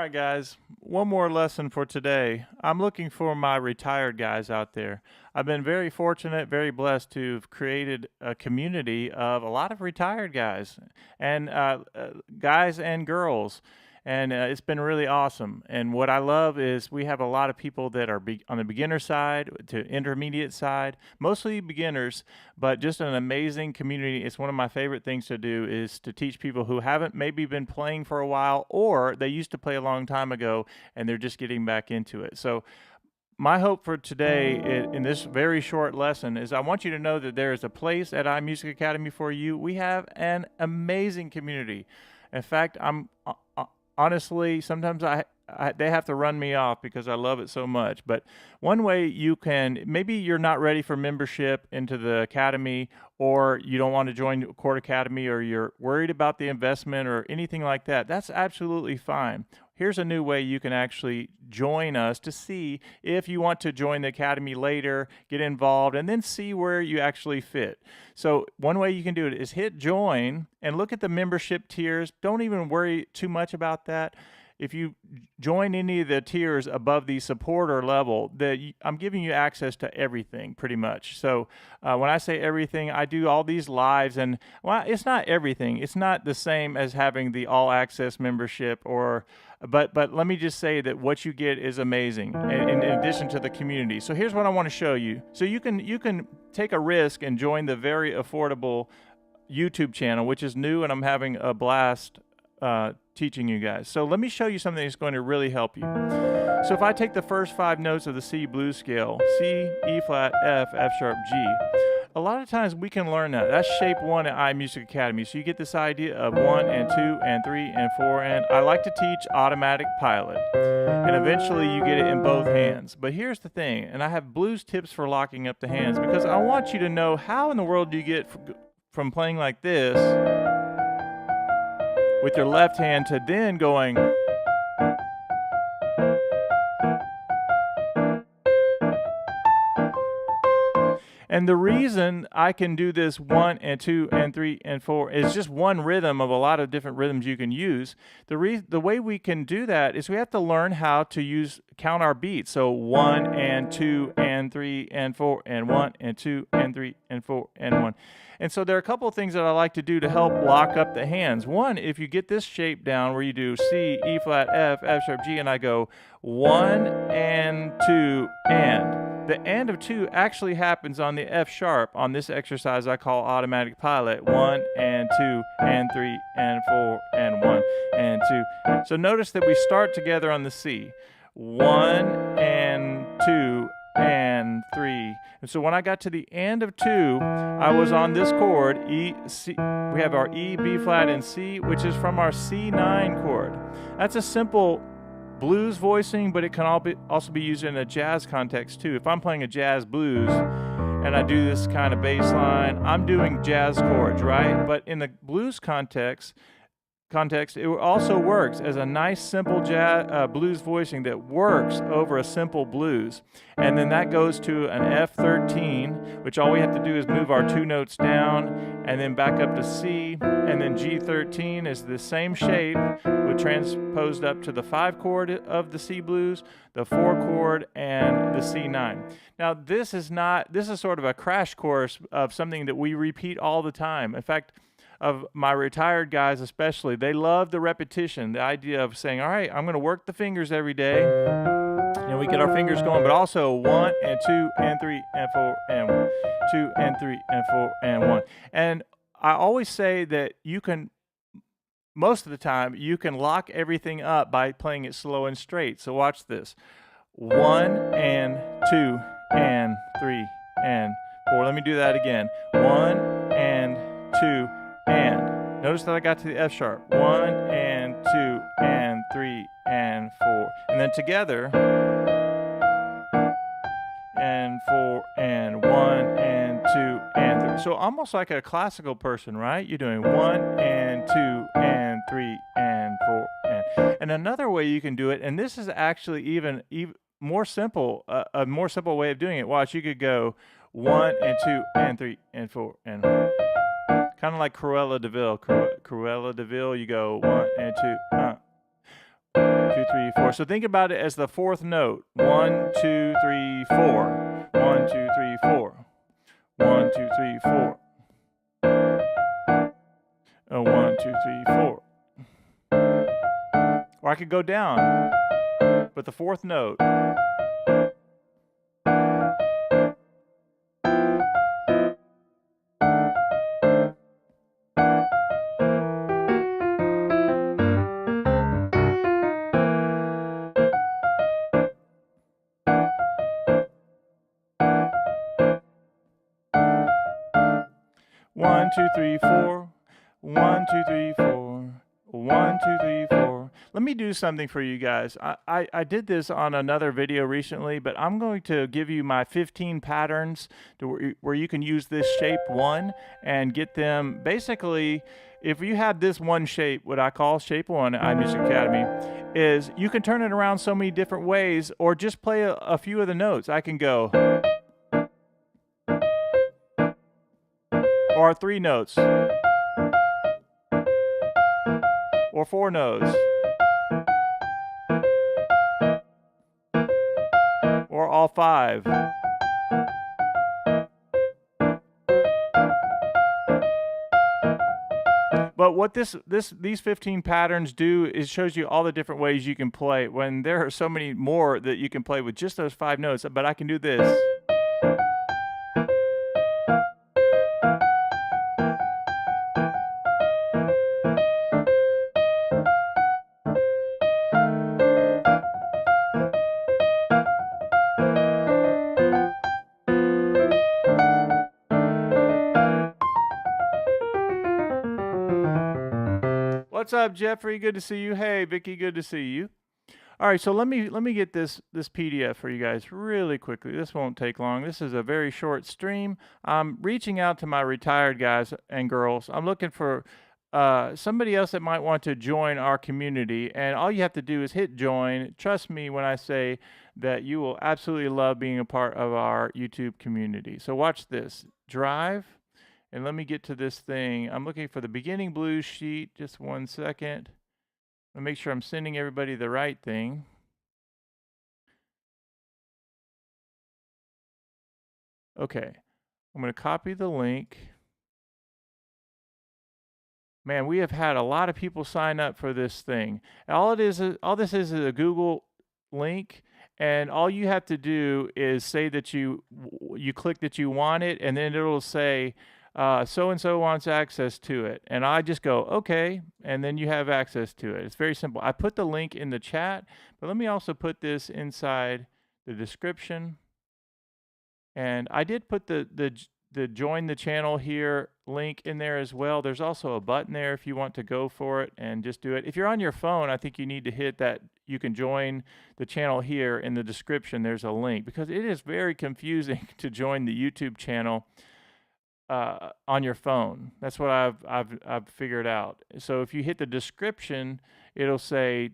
right, guys, one more lesson for today. I'm looking for my retired guys out there. I've been very fortunate, very blessed to have created a community of a lot of retired guys and guys and girls. And it's been really awesome. And what I love is we have a lot of people that are on the beginner side to intermediate side, mostly beginners, but just an amazing community. It's one of my favorite things to do is to teach people who haven't maybe been playing for a while, or they used to play a long time ago and they're just getting back into it. So my hope for today in this very short lesson is I want you to know that there is a place at iMusic Academy for you. We have an amazing community. In fact, honestly, sometimes they have to run me off because I love it so much. But one way you can, maybe you're not ready for membership into the academy, or you don't want to join Chord Academy, or you're worried about the investment or anything like that. That's absolutely fine. Here's a new way you can actually join us to see if you want to join the academy later, get involved, and then see where you actually fit. So one way you can do it is hit join and look at the membership tiers. Don't even worry too much about that. If you join any of the tiers above the supporter level, I'm giving you access to everything pretty much. So when I say everything, I do all these lives, and well, it's not everything. It's not the same as having the all access membership, but let me just say that what you get is amazing in addition to the community. So here's what I want to show you. So you can take a risk and join the very affordable YouTube channel, which is new, and I'm having a blast teaching you guys. So let me show you something that's going to really help you. So if I take the first 5 notes of the C blues scale, C, E flat, F, F sharp, G, a lot of times we can learn that. That's shape 1 at iMusic Academy. So you get this idea of 1 and 2 and 3 and 4, and I like to teach automatic pilot. And eventually you get it in both hands. But here's the thing, and I have blues tips for locking up the hands, because I want you to know how in the world do you get from playing like this with your left hand to then going and the reason I can do this 1 and 2 and 3 and 4 is just one rhythm of a lot of different rhythms you can use. The way we can do that is we have to learn how to count our beats. So 1 and 2 and 3 and 4 and 1 and 2 and 3 and 4 and 1. And so there are a couple of things that I like to do to help lock up the hands. One, if you get this shape down where you do C, E flat, F, F sharp, G, and I go 1 and 2 and. The and of 2 actually happens on the F sharp on this exercise I call automatic pilot. 1 and 2 and 3 and 4 and 1 and 2. So notice that we start together on the C. 1 and 2 and 3. And so when I got to the end of 2, I was on this chord, E, C. We have our E, B flat, and C, which is from our C9 chord. That's a simple blues voicing, but it can also be used in a jazz context too. If I'm playing a jazz blues and I do this kind of bass line, I'm doing jazz chords, right? But in the blues context, it also works as a nice simple jazz blues voicing that works over a simple blues. And then that goes to an F13, which all we have to do is move our 2 notes down and then back up to C, and then G13 is the same shape with transposed up to the 5 chord of the C blues, the 4 chord, and the C9. Now this is sort of a crash course of something that we repeat all the time. In fact, of my retired guys especially, they love the repetition, the idea of saying, all right, I'm going to work the fingers every day, and we get our fingers going, but also 1 and 2 and 3 and 4 and 1, 2 and 3 and 4 and 1. And I always say that most of the time, you can lock everything up by playing it slow and straight. So watch this. 1 and 2 and 3 and 4. Let me do that again. 1 and 2 and. Notice that I got to the F sharp. 1 and 2 and 3 and 4. And then together. And 4 and 1 and 2 and 3. So almost like a classical person, right? You're doing 1 and 2 and 3 and 4 and another way you can do it, and this is actually even more simple, a more simple way of doing it. Watch, you could go 1 and 2 and 3 and 4 and kind of like Cruella de Vil. Cruella de Vil, you go 1 and 2. 2, 3, 4. So think about it as the fourth note. 1, 2, 3, 4. 1, 2, 3, 4. 1, 2, 3, 4. 1, 2, 3, 4. Or I could go down, but the fourth note. 1, 2, 3, 4. 1, 2, 3, 4. 1, 2, 3, 4. Let me do something for you guys. I did this on another video recently, but I'm going to give you my 15 patterns where you can use this shape 1 and get them. Basically, if you have this one shape, what I call shape 1 at iMusicAcademy, is you can turn it around so many different ways, or just play a few of the notes. I can go, or 3 notes, or 4 notes, or all 5. But what these 15 patterns do is shows you all the different ways you can play, when there are so many more that you can play with just those 5 notes. But I can do this. What's up, Jeffrey? Good to see you. Hey, Vicky, good to see you. All right, so let me get this PDF for you guys really quickly. This won't take long. This is a very short stream. I'm reaching out to my retired guys and girls. I'm looking for somebody else that might want to join our community, and all you have to do is hit join. Trust me when I say that you will absolutely love being a part of our YouTube community. So watch this. Drive. And let me get to this thing. I'm looking for the beginning blues sheet. Just 1 second. Let me make sure I'm sending everybody the right thing. Okay. I'm going to copy the link. Man, we have had a lot of people sign up for this thing. All this is a Google link. And all you have to do is say that you click that you want it, and then it'll say, so-and-so wants access to it. And I just go, okay, and then you have access to it. It's very simple. I put the link in the chat, but let me also put this inside the description. And I did put the join the channel here link in there as well. There's also a button there if you want to go for it and just do it. If you're on your phone, I think you need to hit that. You can join the channel here in the description. There's a link, because it is very confusing to join the YouTube channel on your phone. That's what I've figured out. So if you hit the description, it'll say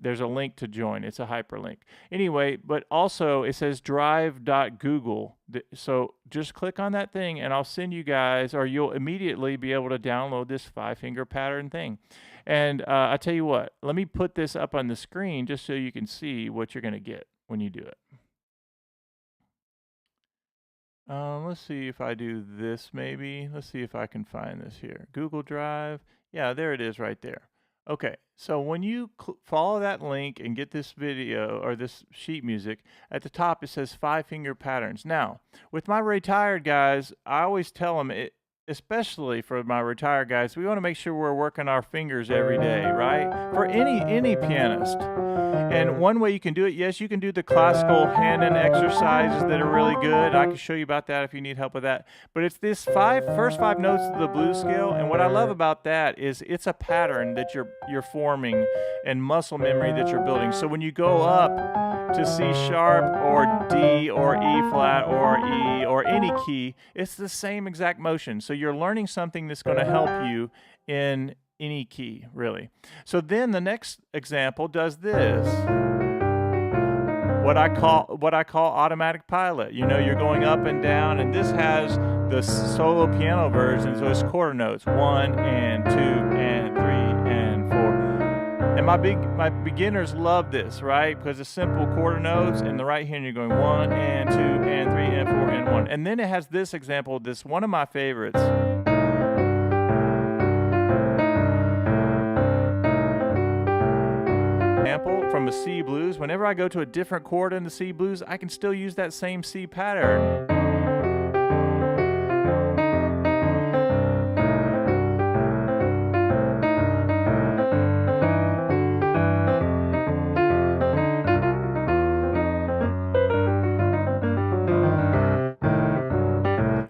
there's a link to join. It's a hyperlink. Anyway, but also it says drive.google. So just click on that thing and I'll send you guys, or you'll immediately be able to download this 5-finger pattern thing. And I tell you what, let me put this up on the screen just so you can see what you're going to get when you do it. Let's see if I do this maybe. Let's see if I can find this here. Google Drive. Yeah, there it is right there. Okay, so when you follow that link and get this video or this sheet music, at the top it says 5-finger patterns. Now, with my retired guys, I always tell them, especially for my retired guys, we want to make sure we're working our fingers every day, right? For any pianist. And one way you can do it, yes, you can do the classical hand-in exercises that are really good. I can show you about that if you need help with that. But it's this first 5 notes of the blues scale, and what I love about that is it's a pattern that you're forming and muscle memory that you're building. So when you go up to C sharp or D or E flat or E or any key, it's the same exact motion. So you're learning something that's going to help you in any key, really. So then the next example does this. What I call automatic pilot. You know, you're going up and down, and this has the solo piano version, so it's quarter notes. 1 and 2 and 3 and 4. And my beginners love this, right? Because it's simple quarter notes. In the right hand, you're going 1 and 2 and 3 and 4 and 1. And then it has this example, this one of my favorites. Example from a C blues. Whenever I go to a different chord in the C blues, I can still use that same C pattern.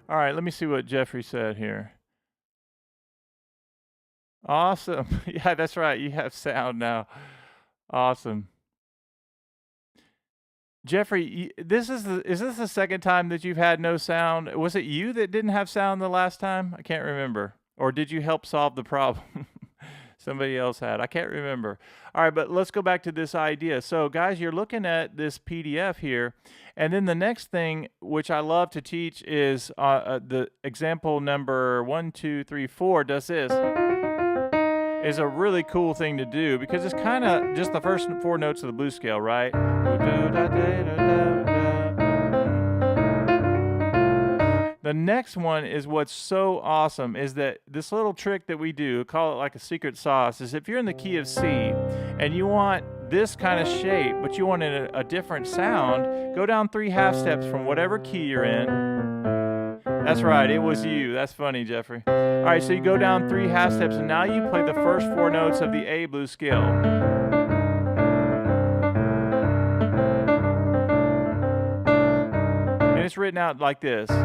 All right, let me see what Jeffrey said here. Awesome. Yeah, that's right. You have sound now. Awesome. Jeffrey, is this the second time that you've had no sound? Was it you that didn't have sound the last time? I can't remember. Or did you help solve the problem? Somebody else had. I can't remember. All right, but let's go back to this idea. So, guys, you're looking at this PDF here, and then the next thing, which I love to teach, is the example number 1, 2, 3, 4 does this. Is a really cool thing to do because it's kind of just the first 4 notes of the blues scale, right? The next one is what's so awesome is that this little trick that we do, call it like a secret sauce, is if you're in the key of C and you want this kind of shape, but you want a different sound, go down 3 half steps from whatever key you're in. That's right, it was you. That's funny, Jeffrey. All right, so you go down 3 half steps, and now you play the first 4 notes of the A blues scale. And it's written out like this. So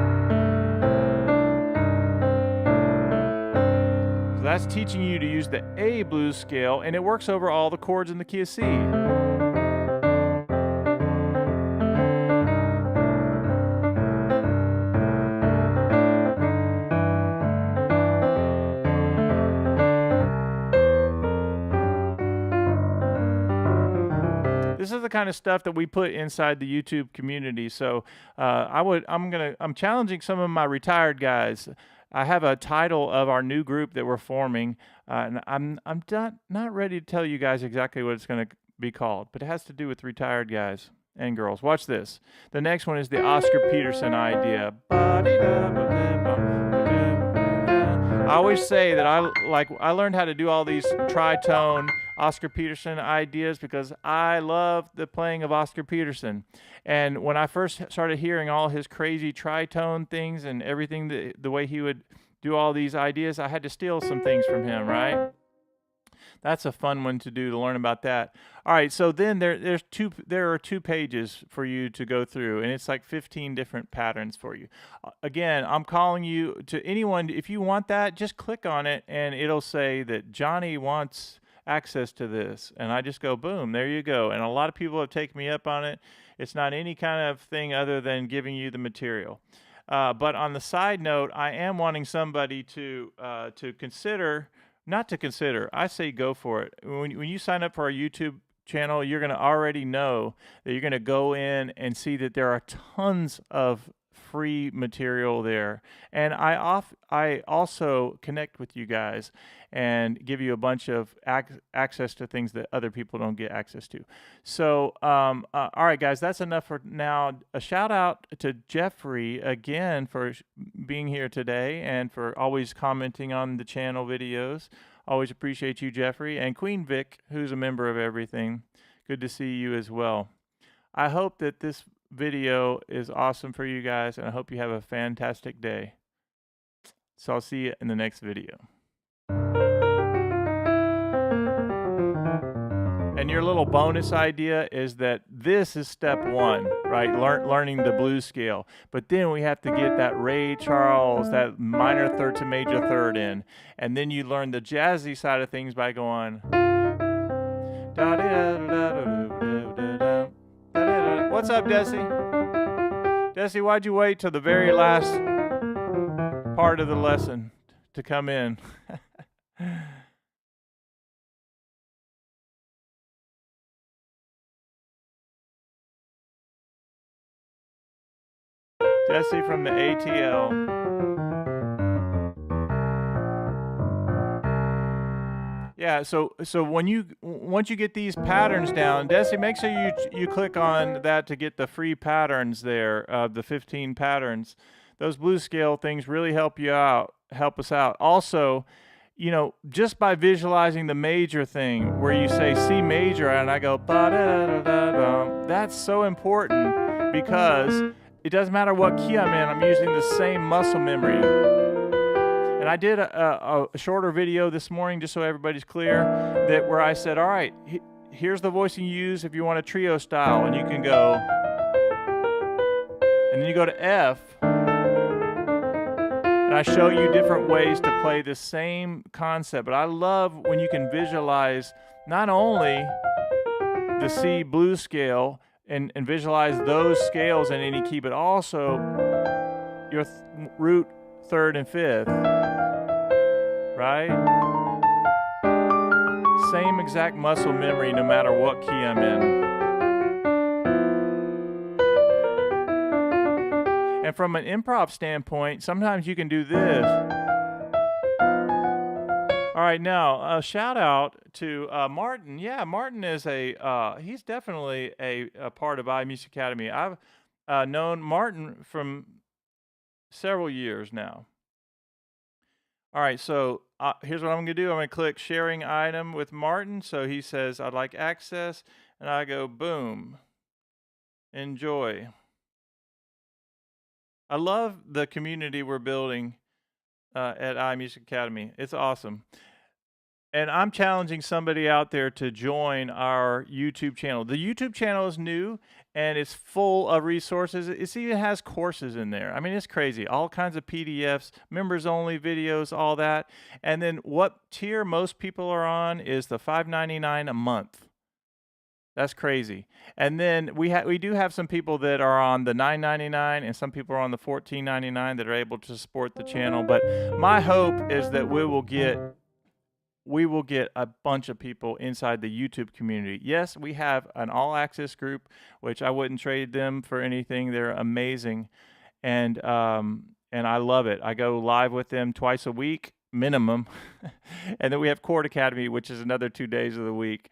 that's teaching you to use the A blues scale, and it works over all the chords in the key of C. This is the kind of stuff that we put inside the YouTube community. So I'm challenging some of my retired guys. I have a title of our new group that we're forming, and I'm not ready to tell you guys exactly what it's going to be called, but it has to do with retired guys and girls. Watch this. The next one is the Oscar Peterson idea. I always say that I learned how to do all these tritone Oscar Peterson ideas because I love the playing of Oscar Peterson. And when I first started hearing all his crazy tritone things and everything, the way he would do all these ideas, I had to steal some things from him, right? That's a fun one to do, to learn about that. All right, so then there are 2 pages for you to go through, and it's like 15 different patterns for you. Again, I'm calling you to anyone, if you want that, just click on it, and it'll say that Johnny wants access to this, and I just go boom, there you go. And a lot of people have taken me up on it. It's not any kind of thing other than giving you the material. But on the side note, I am wanting somebody to consider, not to consider, I say go for it. When you sign up for our YouTube channel, you're going to already know that you're going to go in and see that there are tons of free material there. And I also connect with you guys and give you a bunch of access to things that other people don't get access to. So, all right, guys, that's enough for now. A shout out to Jeffrey again for being here today and for always commenting on the channel videos. Always appreciate you, Jeffrey. And Queen Vic, who's a member of everything. Good to see you as well. I hope that this video is awesome for you guys, and I hope you have a fantastic day. So I'll see you in the next video. And your little bonus idea is that this is step 1, right? Learning the blues scale. But then we have to get that Ray Charles, that minor third to major third in. And then you learn the jazzy side of things by going. What's up, Desi? Desi, why'd you wait till the very last part of the lesson to come in? Desi from the ATL. Yeah, so when once you get these patterns down, Desi, make sure you click on that to get the free patterns there of the 15 patterns. Those blues scale things really help us out. Also, you know, just by visualizing the major thing where you say C major and I go ba-da-da-da-da, that's so important because it doesn't matter what key I'm in, I'm using the same muscle memory. And I did a shorter video this morning just so everybody's clear that where I said, all right, here's the voicing you use if you want a trio style, and you can go, and then you go to F, and I show you different ways to play the same concept. But I love when you can visualize not only the C blues scale and visualize those scales in any key, but also your root, third, and fifth, right? Same exact muscle memory no matter what key I'm in. And from an improv standpoint, sometimes you can do this. All right, now, shout out to Martin. Yeah, Martin is he's definitely a part of iMusicAcademy. I've known Martin from several years now. All right, so here's what I'm going to do. I'm going to click sharing item with Martin. So he says, I'd like access, and I go, boom, enjoy. I love the community we're building at iMusicAcademy. It's awesome. And I'm challenging somebody out there to join our YouTube channel. The YouTube channel is new, and it's full of resources. It even has courses in there. I mean, it's crazy. All kinds of PDFs, members-only videos, all that. And then what tier most people are on is the $5.99 a month. That's crazy. And then we do have some people that are on the $9.99, and some people are on the $14.99 that are able to support the channel. But my hope is that we will get a bunch of people inside the YouTube community. Yes, we have an all-access group, which I wouldn't trade them for anything. They're amazing, and I love it. I go live with them twice a week minimum, and then we have Chord Academy, which is another 2 days of the week.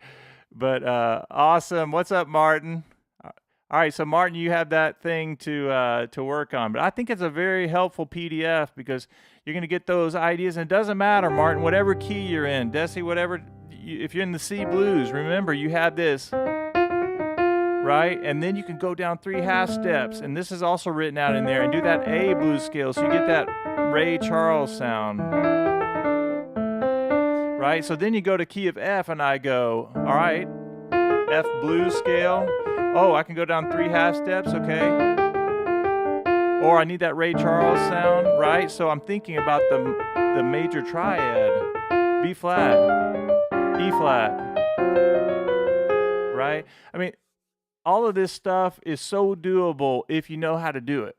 But awesome. What's up, Martin? All right, so Martin, you have that thing to work on. But I think it's a very helpful PDF because you're going to get those ideas. And it doesn't matter, Martin, whatever key you're in. Desi, whatever. If you're in the C blues, remember, you have this, right? And then you can go down 3 half steps. And this is also written out in there. And do that A blues scale so you get that Ray Charles sound. Right? So then you go to key of F, and I go, all right, F blues scale. Oh, I can go down 3 half steps, okay. Or I need that Ray Charles sound, right? So I'm thinking about the major triad. B flat, E flat, right? I mean, all of this stuff is so doable if you know how to do it.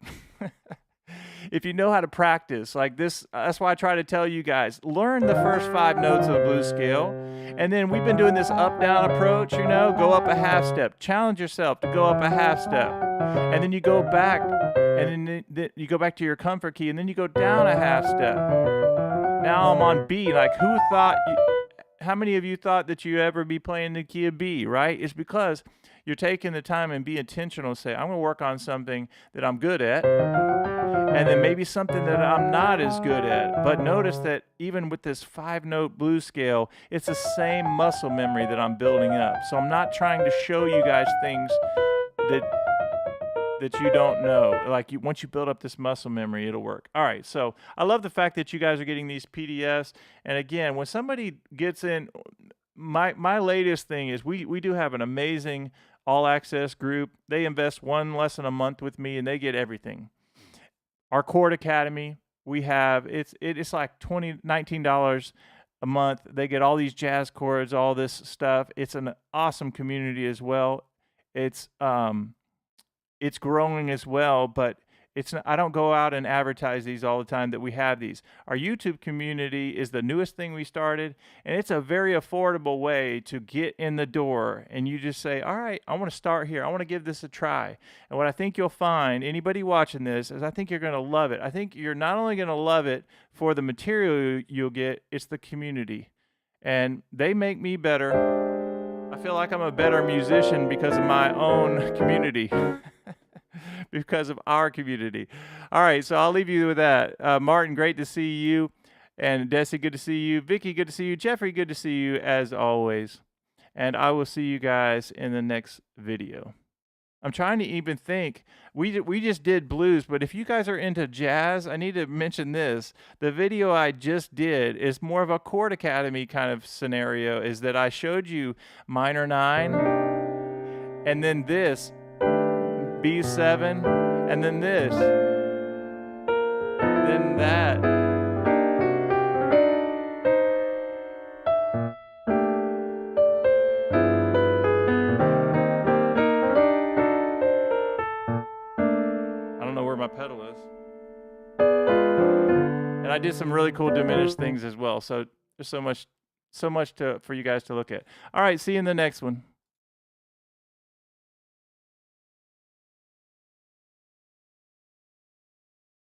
If you know how to practice like this, that's why I try to tell you guys, learn the first 5 notes of the blues scale. And then we've been doing this up-down approach, you know, go up a half step. Challenge yourself to go up a half step. And then you go back, and then you go back to your comfort key, and then you go down a half step. Now I'm on B. Like, how many of you thought that you ever be playing the key of B, right? It's because you're taking the time and be intentional. Say, I'm going to work on something that I'm good at, and then maybe something that I'm not as good at. But notice that even with this 5-note blues scale, it's the same muscle memory that I'm building up. So I'm not trying to show you guys things that you don't know. Like, once you build up this muscle memory, it'll work. All right, so I love the fact that you guys are getting these PDFs. And again, when somebody gets in, my latest thing is we do have an amazing all-access group. They invest 1 lesson a month with me, and they get everything. Our Chord Academy, we have, it's like $19 a month. They get all these jazz chords, all this stuff. It's an awesome community as well. It's growing as well, but I don't go out and advertise these all the time that we have these. Our YouTube community is the newest thing we started, and it's a very affordable way to get in the door. And you just say, all right, I want to start here. I want to give this a try. And what I think you'll find, anybody watching this, is I think you're going to love it. I think you're not only going to love it for the material you'll get, it's the community. And they make me better. I feel like I'm a better musician because of my own community. Because of our community. All right, so I'll leave you with that. Martin, great to see you. And Desi, good to see you. Vicky, good to see you. Jeffrey, good to see you as always. And I will see you guys in the next video. I'm trying to even think. We just did blues, but if you guys are into jazz, I need to mention this. The video I just did is more of a chord academy kind of scenario, is that I showed you minor 9, and then this, B7, and then this, then that. I don't know where my pedal is. And I did some really cool diminished things as well. So there's so much for you guys to look at. All right, see you in the next one.